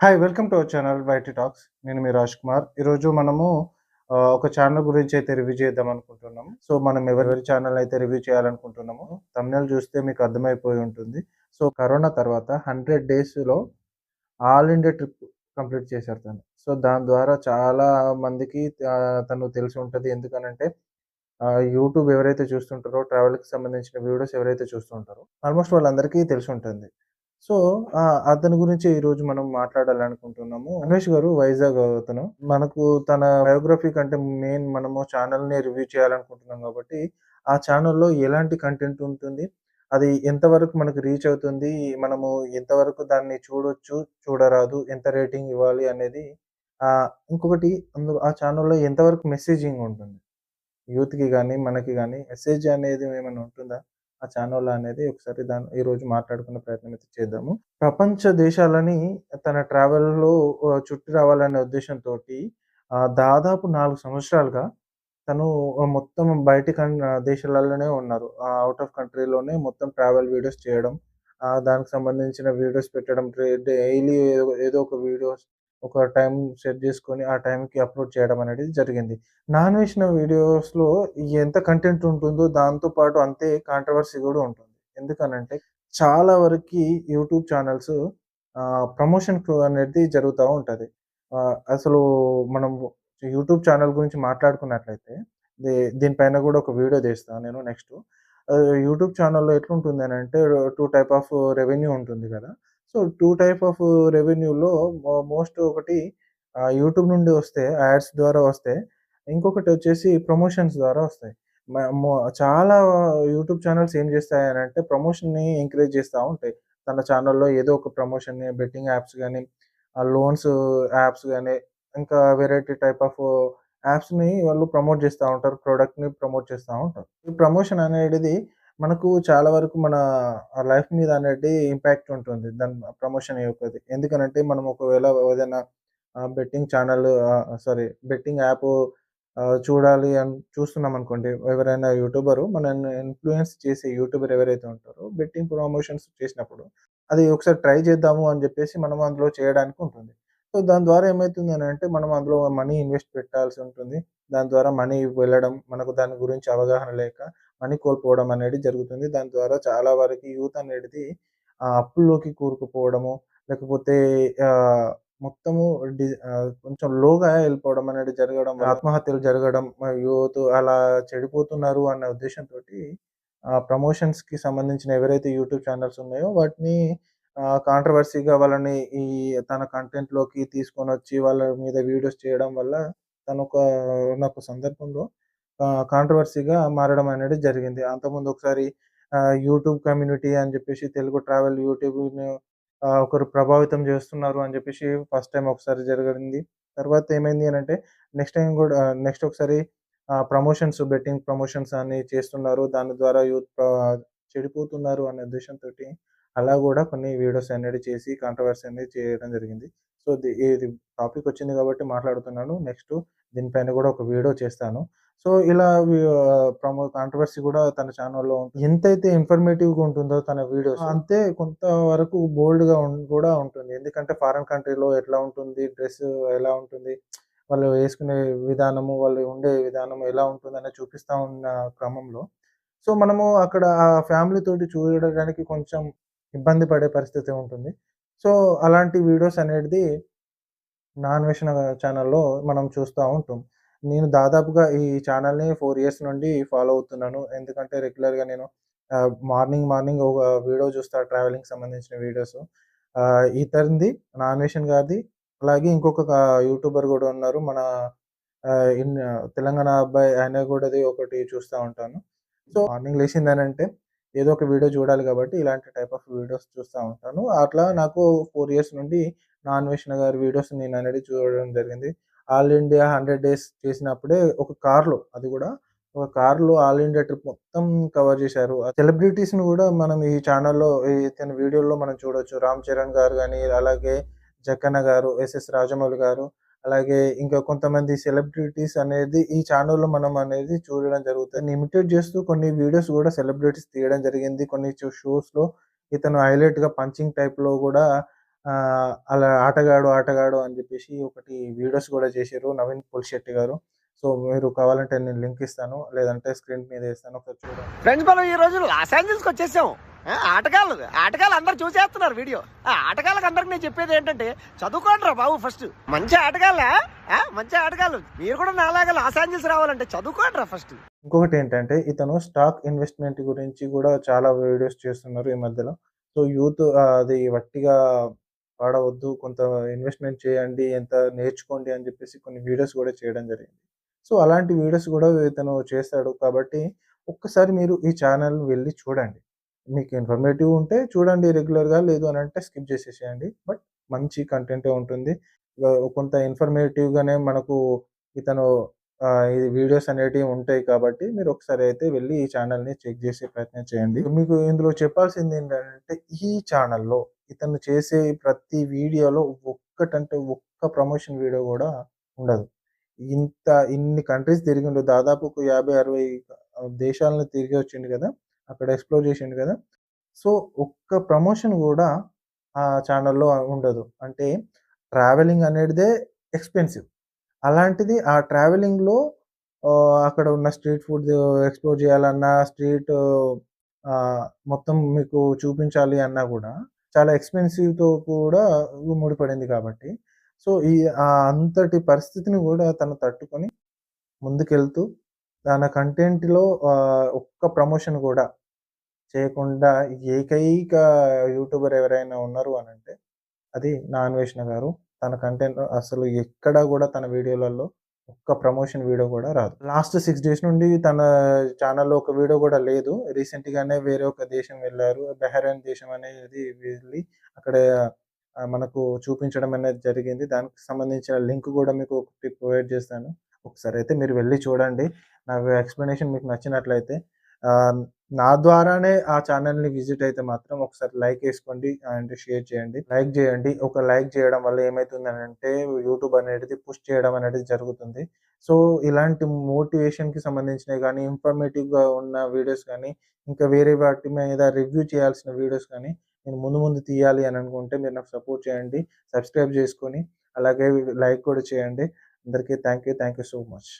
Hi! Welcome to our channel YT talks. నేను మీ రాజ్ కుమార్. ఈరోజు మనము ఒక ఛానల్ గురించి అయితే రివ్యూ చేద్దాం అనుకుంటున్నాము. సో, మనం ఎవరి ఛానల్ అయితే రివ్యూ చేయాలనుకుంటున్నామో థంబ్‌నెయిల్ చూస్తే మీకు అర్థమైపోయి ఉంటుంది. సో, కరోనా తర్వాత 100 డేస్‌లో ఆల్ ఇండియా ట్రిప్ కంప్లీట్ చేశారు తను. సో, దాని ద్వారా చాలా మందికి తను తెలిసి ఉంటది. ఎందుకనంటే యూట్యూబ్ ఎవరైతే చూస్తుంటారో ట్రావెల్‌కి సంబంధించిన వీడియోస్ ఎవరైతే చూస్తూ ఉంటారో ఆల్‌మోస్ట్ వాళ్ళందరికీ తెలిసుంటుంది. సో, అతని గురించి ఈరోజు మనం మాట్లాడాలనుకుంటున్నాము. అన్వేష్ గారు వైజాగ్ అతను. మనకు తన బయోగ్రఫీ కంటే మెయిన్ మనము ఛానెల్‌ని రివ్యూ చేయాలనుకుంటున్నాం కాబట్టి, ఆ ఛానెల్‌లో ఎలాంటి కంటెంట్ ఉంటుంది? అది ఎంతవరకు మనకు రీచ్ అవుతుంది? మనము ఎంతవరకు దాన్ని చూడొచ్చు, చూడరాదు, ఎంత రేటింగ్ ఇవ్వాలి అనేది ఇంకొకటి అందులో ఆ ఛానెల్‌లో ఎంతవరకు మెసేజింగ్ ఉంటుంది? యూత్‌కి గాని, మనకి గాని మెసేజ్ అనేది ఏమైనా ఉంటుందా? ఆ ఛానెల్‌లో అనేది ఒకసారి ఈరోజు మాట్లాడుకునే ప్రయత్నం అయితే చేద్దాము. ప్రపంచ దేశాలని తన ట్రావెల్‌లో చుట్టి రావాలనే ఉద్దేశ్యంతోటి దాదాపు 4 సంవత్సరాలుగా తను మొత్తం బయటి దేశాలలోనే ఉన్నారు. ఔట్ ఆఫ్ కంట్రీలోనే మొత్తం ట్రావెల్ వీడియోస్ చేయడం. దానికి సంబంధించిన వీడియోస్ పెట్టడం. డైలీ ఏదో ఏదో ఒక వీడియోస్ ఒక టైమ్ సెట్ జేసుకొని, ఆ టైంకి అప్‌లోడ్ చేయడం అనేది జరిగింది. నాన్ వెజ్ వీడియోస్‌లో ఎంత కంటెంట్ ఉంటుందో దాంతో పాటు అంతే కాంట్రోవర్సీ గూడా ఉంటుంది. ఎందుకనంటే చాలా వరకి యూట్యూబ్ ఛానెల్స్ ప్రమోషన్‌కు అనేది జరుగుతా ఉంటది. అసలు మనం యూట్యూబ్ ఛానెల్ గురించి మాట్లాడుకున్నట్లయితే దీనిపైన గూడా ఒక వీడియో తీస్తా నేను నెక్స్ట్. యూట్యూబ్ ఛానెల్‌లో ఎట్లుంటుందనంటే 2 టైప్ ఆఫ్ రెవెన్యూ ఉంటుంది గదా! సో, 2 టైప్ ఆఫ్ రెవెన్యూలో మోస్ట్ ఒకటి యూట్యూబ్ నుండి వస్తే యాడ్స్ ద్వారా వస్తాయి. ఇంకొకటొచ్చేసి ప్రమోషన్స్ ద్వారా వస్తాయి. మ మొ చాలా యూట్యూబ్ ఛానెల్స్ ఏం చేస్తాయనంటే ప్రమోషన్‌ని ఎంకరేజ్ చేస్తా ఉంటాయి. తన ఛానెల్‌లో ఏదో ఒక ప్రమోషన్‌ని బెట్టింగ్ యాప్స్ గాని, లోన్స్ యాప్స్ గాని, ఇంకా వేరైటీ టైప్ ఆఫ్ యాప్స్‌ని వాళ్ళు ప్రమోట్ చేస్తా ఉంటారు. ప్రొడక్ట్‌ని ప్రమోట్ చేస్తా ఉంటారు. ఈ ప్రమోషన్ అనేటిది మనకు చాలా వరకు మన లైఫ్ మీద అనేది ఇంపాక్ట్ ఉంటుంది. దాని ప్రమోషన్ యొక్కది. ఎందుకనంటే మనం ఒకవేళ ఏదైనా betting channel sorry betting app చూడాలి అని చూస్తున్నామనుకోండి. ఎవరైనా యూట్యూబరు మనల్ని ఇన్‌ఫ్లూయెన్స్ చేసే యూట్యూబర్ ఎవరైతే ఉంటారో బెట్టింగ్ ప్రమోషన్స్ చేసినప్పుడు, అది ఒకసారి ట్రై చేద్దాము అని జెప్పేసి మనం అందులో చేయడానికి ఉంటుంది. సో, దాని ద్వారా ఏమైతుందనంటే మనం అందులో మనీ ఇన్వెస్ట్ పెట్టాల్సి ఉంటుంది. దాని ద్వారా మనీ వెళ్ళడం, మనకు దాని గురించి అవగాహన లేక మనీ కోల్పోవడం అనేది జరుగుతుంది. దాని ద్వారా చాలా వరకి యూత్ అనేది అప్పుల్లోకి కూరుకుపోవడము, లేకపోతే ఆహ్, మొత్తము కొంచెం లోగా ఎళ్ళిపోవడం అనేది జరగడం, ఆత్మహత్యలు జరగడం, యూత్ అలా చెడిపోతున్నారు అన్న ఉద్దేశంతోటి ప్రమోషన్స్‌కి సంబంధించిన ఎవరైతే యూట్యూబ్ ఛానెల్స్ ఉన్నాయో వాటిని కాంట్రోవర్సీ‌గా వాళ్ళని తన కంటెంట్‌లోకి తీసుకొనొచ్చి వాళ్ళ మీద వీడియోస్ చేయడం వల్ల ఒకానొక సందర్భంలో కాంట్రోవర్సీ‌గా మారడం అనేది జరిగింది. అంతకుముందు ఒకసారి యూట్యూబ్ కమ్యూనిటీ అని జెప్పేసి తెలుగు ట్రావెల్ యూట్యూబ్‌ని ఒకరు ప్రభావితం జేస్తున్నారు అని జెప్పేసి ఫస్ట్ టైమ్ ఒకసారి జరిగింది. తర్వాత ఏమైంది అనంటే నెక్స్ట్ టైమ్ గూడా నెక్స్ట్ ఒకసారి ప్రమోషన్స్ బెట్టింగ్ ప్రమోషన్స్ అని చేస్తున్నారు. దాని ద్వారా యూత్ చెడిపోతున్నారు అనే ఉద్దేశంతోటి అలా గూడా కొన్ని వీడియోస్ అనేది చేసి కాంట్రోవర్సీ అనేది చేయడం జరిగింది. సో, ఇది టాపిక్ వచ్చింది కాబట్టి మాట్లాడుతున్నాను. నెక్స్ట్ దీనిపైన గూడా ఒక వీడియో చేస్తాను. సో, ఇలా కాంట్రోవర్సీ గూడా తన ఛానెల్‌లో ఎంతైతే ఇన్ఫర్మేటివ్‌గా ఉంటుందో తన వీడియోస్ అంతే కొంత వరకు బోల్డ్‌గా కూడా ఉంటుంది. ఎందుకంటే ఫారిన్ కంట్రీలో ఎట్లా ఉంటుంది, డ్రెస్ ఎలా ఉంటుంది, వాళ్ళు వేసుకునే విధానము, వాళ్ళు ఉండే విధానం ఎలా ఉంటుందనేది చూపిస్తా ఉన్న క్రమంలో, సో, మనము అక్కడ ఆ ఫ్యామిలీతోటి చూడడానికి కొంచెం ఇబ్బంది పడే పరిస్థితి ఉంటుంది. సో, అలాంటి వీడియోస్ అనేది నా అన్వేషణ ఛానెల్‌లో మనం చూస్తా ఉంటాం. నేను దాదాపుగా ఈ ఛానెల్‌ని 4 ఇయర్స్ నుండి ఫాలో అవుతున్నాను. ఎందుకంటే రెగ్యులర్‌గా నేను మార్నింగ్ ఒక వీడియో చూస్తా ట్రావెలింగ్‌కి సంబంధించిన వీడియోస్. ఇతనిది నా అన్వేషణ్ గారిది, అలాగే ఇంకొక యూట్యూబర్ గూడా ఉన్నారు. మన తెలంగాణ అబ్బాయి ఆయన గూడాది ఒకటి చూస్తా ఉంటాను. సో, మార్నింగ్ లేసిందనంటే ఏదో ఒక వీడియో చూడాలి గాబట్టి ఇలాంటి టైప్ ఆఫ్ వీడియోస్ చూస్తా ఉంటాను. అట్లా నాకు 4 ఇయర్స్ నుండి నా అన్వేషణ గారి వీడియోస్ నేననేది చూడడం జరిగింది. ఆల్ ఇండియా 100 డేస్ చేసినప్పుడే ఒక కార్‌లో అది గూడా ఒక కార్‌లో ఆల్ ఇండియా ట్రిప్ మొత్తం కవర్ జేశారు. ఆ సెలబ్రిటీస్‌ని గూడా మనం ఈ ఛానెల్‌లో ఇతని వీడియోలో మనం చూడొచ్చు. 'రామ్ చరణ్' గారు గాని, అలాగే 'జక్కన్న' గారు, 'ఎస్ఎస్ రాజమౌళి' గారు, అలాగే ఇంకా కొంతమంది సెలబ్రిటీస్ అనేది ఈ ఛానెల్‌లో మనం అనేది చూడడం జరుగుతది. ఇమిటేట్ జేస్తూ కొన్ని వీడియోస్ గూడా సెలబ్రిటీస్ తీయడం జరిగింది. కొన్ని షోస్‌లో ఇతను హైలైట్‌గా పంచింగ్ టైప్‌లో గూడా అలా ఆటగాడు, ఆటగాడు అని జెప్పేసి ఒకటి వీడియోస్ గూడా చేసిర్రు 'నవీన్ పులిశెట్టి' గారు. సో, మీరు కావాలంటే నేను లింక్ ఇస్తాను. లేదంటే స్క్రీన్ మీద ఇస్తాను. ఒకసారి చూడండి. ఫ్రెండ్స్ మనం ఈ రోజు లాస్ ఏంజల్స్కి వచ్చేసాం. ఆటగాళ్ళు అందరు చూసేస్తున్నారు వీడియో. ఆటగాళ్ళకి అందరికి నేను చెప్పేది ఏంటంటే చదువుకోండి రా బాబు. ఫస్ట్ మంచి ఆటగాళ్ళ మంచి ఆటగాళ్ళు మీరు కూడా నాలాగా లాస్ ఏంజల్స్ రావాలంటే చదువుకోండి రా ఫస్ట్. ఇంకొకటేంటంటే ఇతను స్టాక్ ఇన్వెస్ట్‌మెంట్ గురించి గూడా చాలా వీడియోస్ చేస్తున్నారు ఈ మధ్యలో. సో, యూత్ అది వట్టిగా వాడవద్దు. కొంత ఇన్వెస్ట్‌మెంట్ చేయండి. ఎంత నేర్చుకోండి అని జెప్పేసి కొన్ని వీడియోస్ గూడా చేయడం జరిగింది. సో, అలాంటి వీడియోస్ గూడా ఇతను చేస్తాడు కాబట్టి ఒక్కసారి మీరు ఈ ఛానల్ వెళ్లి చూడండి. మీకు ఇన్ఫర్మేటివ్ ఉంటే చూడండి రెగ్యులర్‌గా. లేదు అనంటే స్కిప్ చేసేసేయండి. బట్ మంచి కంటెంటే ఉంటుంది. కొంత ఇన్ఫర్మేటివ్‌గానే మనకు ఇతను ఈ వీడియోస్ అనేటివి ఉంటాయి కాబట్టి మీరు ఒకసారి అయితే వెళ్లి ఈ ఛానెల్‌ని చెక్ చేసే ప్రయత్నం చేయండి. మీకు ఇందులో చెప్పాల్సిందేంటంటే ఈ ఛానెల్‌లో ఇతను చేసే ప్రతి వీడియోలో ఒక్కటంటే ఒక్క ప్రమోషన్ వీడియో గూడా ఉండదు. ఇన్ని కంట్రీస్ తిరిగిండు. దాదాపు ఒక 50, 60 దేశాలను తిరిగి వచ్చిండు గదా! అక్కడ ఎక్స్‌ప్లోర్ చేసిండు గదా! సో, ఒక్క ప్రమోషన్ గూడా ఆ ఛానెల్‌లో ఉండదు. అంటే ట్రావెలింగ్ అనేటిదే ఎక్స్‌పెన్సివ్. అలాంటిది ఆ ట్రావెలింగ్‌లో అక్కడ ఉన్న స్ట్రీట్ ఫుడ్ ఎక్స్‌ప్లోర్ చేయాలన్నా, మొత్తం మీకు చూపించాలి అన్నా గూడా చాలా ఎక్స్‌పెన్సివ్‌తో కూడా ముడిపడింది కాబట్టి, సో, అంతటి పరిస్థితిని గూడా తను తట్టుకొని ముందుకెళ్తూ తన కంటెంట్‌లో ఒక్క ప్రమోషన్ గూడా చేయకుండా ఏకైక యూట్యూబర్ ఎవరైనా ఉన్నారు అనంటే అది నా అన్వేషణ గారు. తన కంటెంట్ అసలు ఎక్కడా గూడా తన వీడియోలలో ఒక్క ప్రమోషన్ వీడియో గూడా రాదు. లాస్ట్ 6 డేస్ నుండి తన ఛానెల్‌లో ఒక వీడియో గూడా లేదు. రీసెంట్‌గానే వేరే ఒక దేశం వెళ్లారు. బహ్రెయిన్ దేశం అనేది వెళ్లి అక్కడ మనకు చూపించడం అనేది జరిగింది. దానికి సంబంధించిన లింక్ గూడా మీకు ఒకటి ప్రొవైడ్ చేస్తాను. ఒకసారి అయితే మీరు వెళ్లి చూడండి. నా ఎక్స్‌ప్లనేషన్ మీకు నచ్చినట్లయితే ఆహ్, నా ద్వారానే ఆ ఛానెల్‌ని విజిట్ అయితే మాత్రం ఒకసారి లైక్ ఏసుకోండి అండ్ షేర్ చేయండి. లైక్ జేయండి. ఒక లైక్ జేయడం వల్ల ఏమైతుందనంటే యూట్యూబ్ అనేది పుష్ చేయడం అనేది జరుగుతుంది. సో, ఇలాంటి మోటివేషన్‌కి సంబంధించినవి గానీ, ఇన్ఫర్మేటివ్‌గా ఉన్న వీడియోస్ గానీ, ఇంకా వేరే వాటి మీద రివ్యూ చేయాల్సిన వీడియోస్ కానీ నేను ముందు ముందు తీయాలి అని అనుకుంటే మీరు నాకు సపోర్ట్ చేయండి. సబ్స్క్రైబ్ జేసుకొని అలాగే లైక్ కూడా చేయండి. అందరికీ thank you. Thank you so much.